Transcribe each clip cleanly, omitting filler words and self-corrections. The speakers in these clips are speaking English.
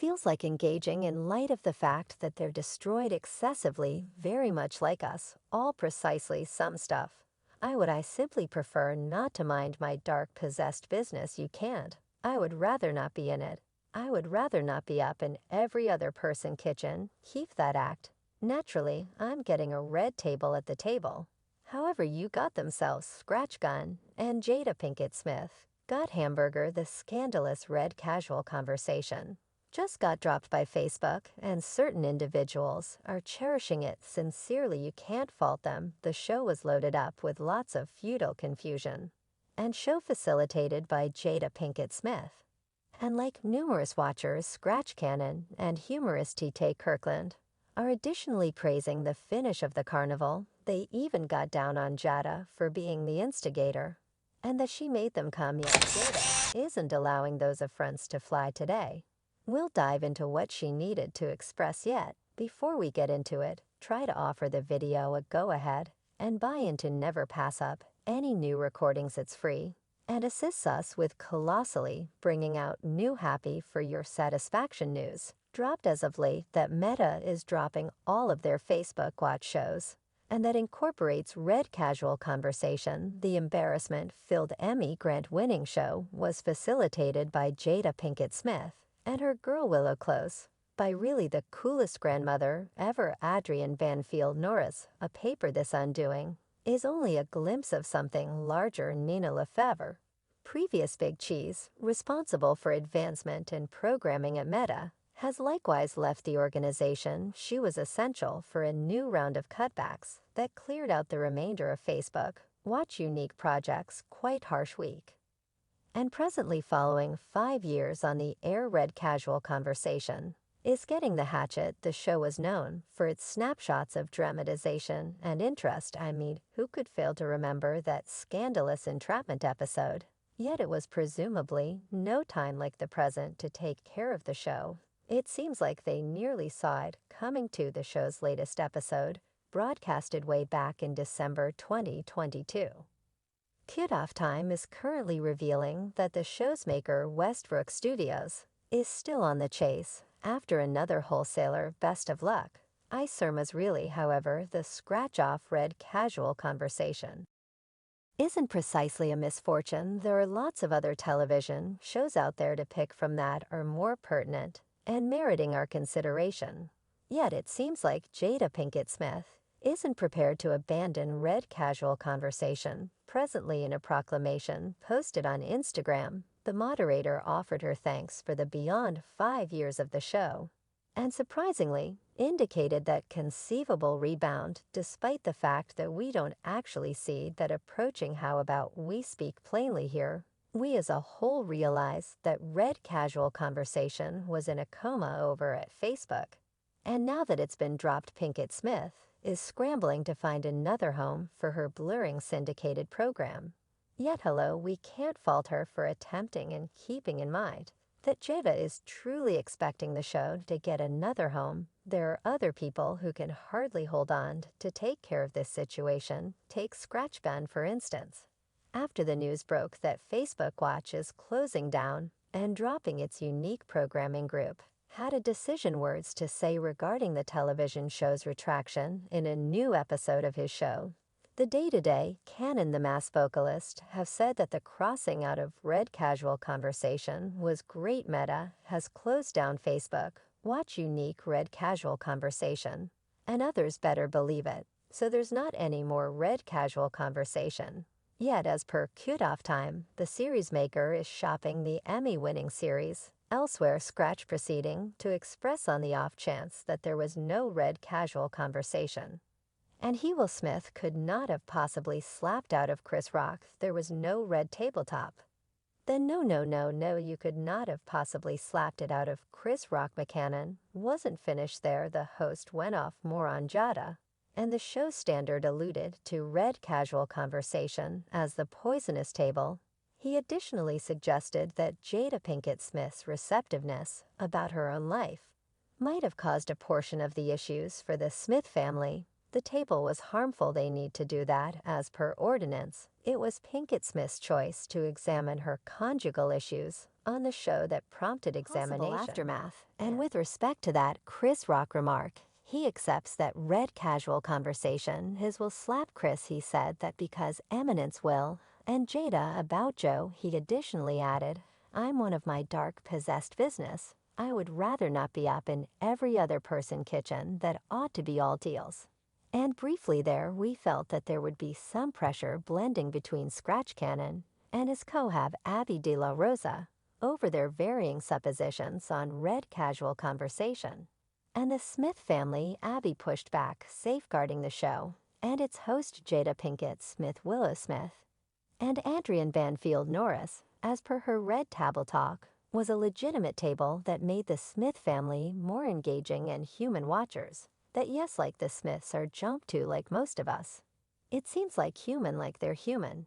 feels like engaging in light of the fact that they're destroyed excessively, very much like us, all precisely some stuff. I simply prefer not to mind my dark possessed business. You can't. I would rather not be in it. I would rather not be up in every other person kitchen. Keep that act. Naturally, I'm getting a red table at the table. However, you got themselves Scratch Gun and Jada Pinkett Smith got Hamburger the scandalous red casual conversation. Just got dropped by Facebook, and certain individuals are cherishing it sincerely. You can't fault them. The show was loaded up with lots of feudal confusion. And show facilitated by Jada Pinkett Smith. And like numerous watchers, Scratch Cannon and humorist T.T. Kirkland are additionally praising the finish of the carnival. They even got down on Jada for being the instigator, and that she made them come, yet Jada isn't allowing those affronts to fly today. We'll dive into what she needed to express, yet before we get into it, try to offer the video a go-ahead and buy into never pass up any new recordings. It's free and assists us with colossally bringing out new happy for your satisfaction news dropped as of late that Meta is dropping all of their Facebook Watch shows, and that incorporates red casual conversation. The embarrassment-filled Emmy grant-winning show was facilitated by Jada Pinkett Smith and her girl Willow Close by really the coolest grandmother ever, Adrienne Banfield Norris. A paper this undoing is only a glimpse of something larger. Nina Lefebvre, previous Big Cheese, responsible for advancement in programming at Meta, has likewise left the organization. She was essential for a new round of cutbacks that cleared out the remainder of Facebook Watch unique projects. Quite harsh week. And presently following 5 years on the air, red casual conversation is getting the hatchet. The show was known for its snapshots of dramatization and interest. I mean, who could fail to remember that scandalous entrapment episode? Yet it was presumably no time like the present to take care of the show. It seems like they nearly saw it coming. To the show's latest episode, broadcasted way back in December 2022. Kickoff Time is currently revealing that the show's maker, Westbrook Studios, is still on the chase after another wholesaler. Best of luck. Iserma's really, however, the scratch-off red casual conversation isn't precisely a misfortune. There are lots of other television shows out there to pick from that are more pertinent and meriting our consideration. Yet it seems like Jada Pinkett Smith isn't prepared to abandon red casual conversation. Presently, in a proclamation posted on Instagram, the moderator offered her thanks for the beyond 5 years of the show, and surprisingly indicated that conceivable rebound, despite the fact that we don't actually see that approaching. How about we speak plainly here? We as a whole realize that red casual conversation was in a coma over at Facebook, and now that it's been dropped, Pinkett Smith is scrambling to find another home for her blurring syndicated program. Yet hello, we can't fault her for attempting and keeping in mind that Jada is truly expecting the show to get another home. There are other people who can hardly hold on to take care of this situation. Take Scratch Gun, for instance. After the news broke that Facebook Watch is closing down and dropping its unique programming group, had a decision words to say regarding the television show's retraction in a new episode of his show. The day-to-day Canon, the mass vocalist, have said that the crossing out of red casual conversation was great. Meta has closed down Facebook Watch unique red casual conversation, and others better believe it. So there's not any more red casual conversation. Yet, as per Kickoff Time, the series maker is shopping the Emmy-winning series elsewhere. Scratch proceeding to express on the off chance that there was no red casual conversation. And Will Smith could not have possibly slapped out of Chris Rock there was no red tabletop. Then no, you could not have possibly slapped it out of Chris Rock. McCannon wasn't finished there. The host went off more on Jada, and the show standard alluded to red casual conversation as the poisonous table. He additionally suggested that Jada Pinkett Smith's receptiveness about her own life might have caused a portion of the issues for the Smith family. The table was harmful. They need to do that as per ordinance. It was Pinkett Smith's choice to examine her conjugal issues on the show that prompted examination. Aftermath. And with respect to that Chris Rock remark, he accepts that red casual conversation will slap Chris. He said that because Eminence will, and Jada about Joe, he additionally added, I'm one of my dark possessed business. I would rather not be up in every other person kitchen that ought to be all deals. And briefly there we felt that there would be some pressure blending between Scratch Cannon and his cohab Abby De La Rosa over their varying suppositions on red casual conversation. And the Smith family, Abby pushed back, safeguarding the show, and its host Jada Pinkett Smith Willow Smith. And Adrienne Banfield Norris, as per her Red Table Talk, was a legitimate table that made the Smith family more engaging and human watchers, that yes, like the Smiths are jumped to like most of us. It seems like they're human.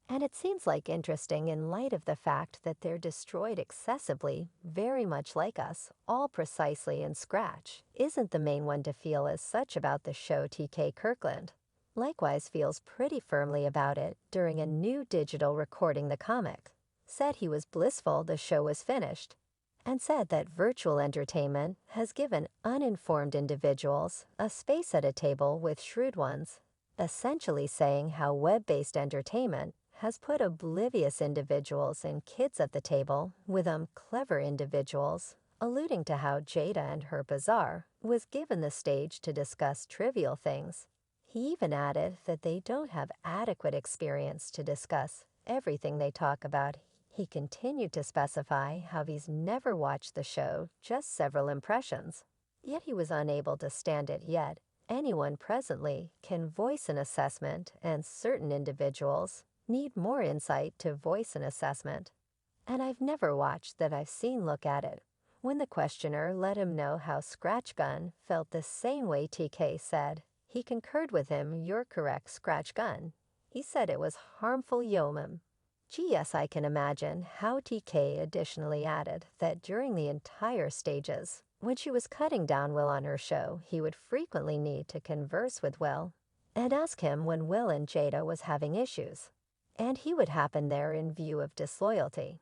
And it seems like interesting in light of the fact that they're destroyed excessively, very much like us, all precisely in Scratch, isn't the main one to feel as such about the show. TK Kirkland likewise feels pretty firmly about it during a new digital recording. The comic said he was blissful the show was finished, and said that virtual entertainment has given uninformed individuals a space at a table with shrewd ones, essentially saying how web-based entertainment has put oblivious individuals and kids at the table with clever individuals, alluding to how Jada and her bazaar was given the stage to discuss trivial things. He even added that they don't have adequate experience to discuss everything they talk about. He continued to specify how he's never watched the show, just several impressions. Yet he was unable to stand it yet. Anyone presently can voice an assessment, and certain individuals need more insight to voice an assessment. And I've never watched that I've seen look at it. When the questioner let him know how Scratch Gun felt the same way, TK said, he concurred with him. You're correct, Scratch Gun. He said it was harmful yomim. Yes, I can imagine how. TK additionally added that during the entire stages, when she was cutting down Will on her show, he would frequently need to converse with Will and ask him when Will and Jada was having issues. And he would happen there in view of disloyalty.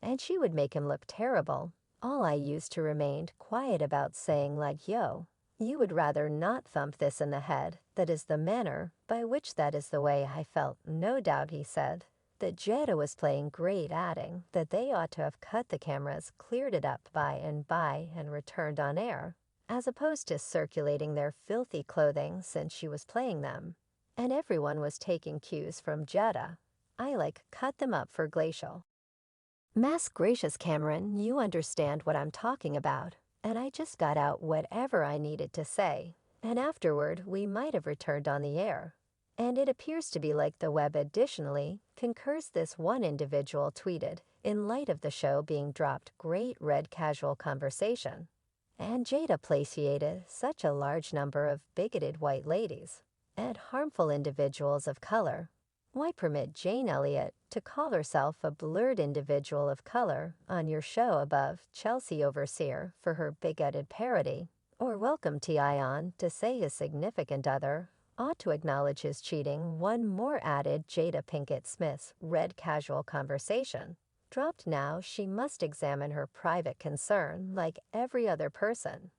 And she would make him look terrible. All I used to remain quiet about, saying like, yo, you would rather not thump this in the head. That is the manner by which that is the way I felt. No doubt, he said, that Jada was playing great, adding that they ought to have cut the cameras, cleared it up by and returned on air, as opposed to circulating their filthy clothing since she was playing them. And everyone was taking cues from Jada. I cut them up for Glacial. Mass gracious Cameron, you understand what I'm talking about, and I just got out whatever I needed to say, and afterward we might have returned on the air. And it appears to be like the web additionally concurs. This one individual tweeted, in light of the show being dropped, great red casual conversation. And Jada placated such a large number of bigoted white ladies and harmful individuals of color. Why permit Jane Elliott to call herself a blurred individual of color on your show above Chelsea Overseer for her bigoted parody, or welcome T.I. on to say his significant other ought to acknowledge his cheating? One more added Jada Pinkett Smith's red casual conversation dropped. Now she must examine her private concern like every other person.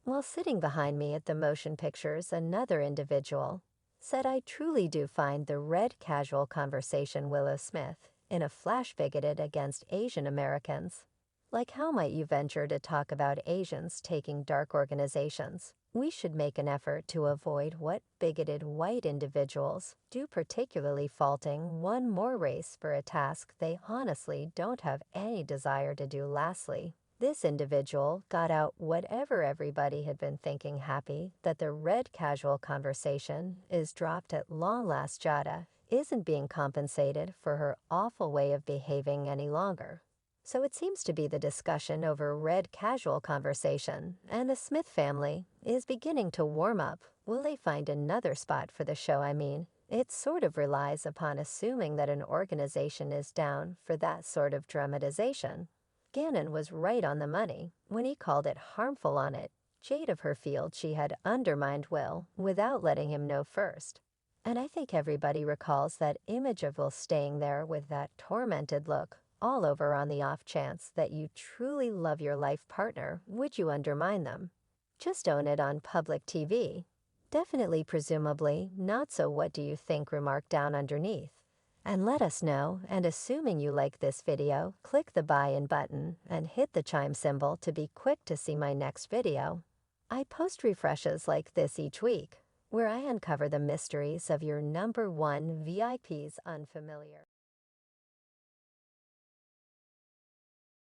While sitting behind me at the motion pictures, another individual said, I truly do find the red casual conversation Willow Smith in a flash bigoted against Asian Americans. Like, how might you venture to talk about Asians taking dark organizations? We should make an effort to avoid what bigoted white individuals do, particularly faulting one more race for a task they honestly don't have any desire to do. Lastly, this individual got out whatever everybody had been thinking, happy that the red casual conversation is dropped at long last. Jada isn't being compensated for her awful way of behaving any longer. So it seems to be the discussion over red casual conversation, and the Smith family is beginning to warm up. Will they find another spot for the show? I mean, it sort of relies upon assuming that an organization is down for that sort of dramatization. Gannon was right on the money when he called it harmful on it. Jade of her field, she had undermined Will without letting him know first. And I think everybody recalls that image of Will staying there with that tormented look all over on the off chance that you truly love your life partner, would you undermine them? Just own it on public TV. Definitely, presumably, not so what do you think remark down underneath. And let us know, and assuming you like this video, click the buy-in button and hit the chime symbol to be quick to see my next video. I post refreshes like this each week, where I uncover the mysteries of your #1 VIP's unfamiliar.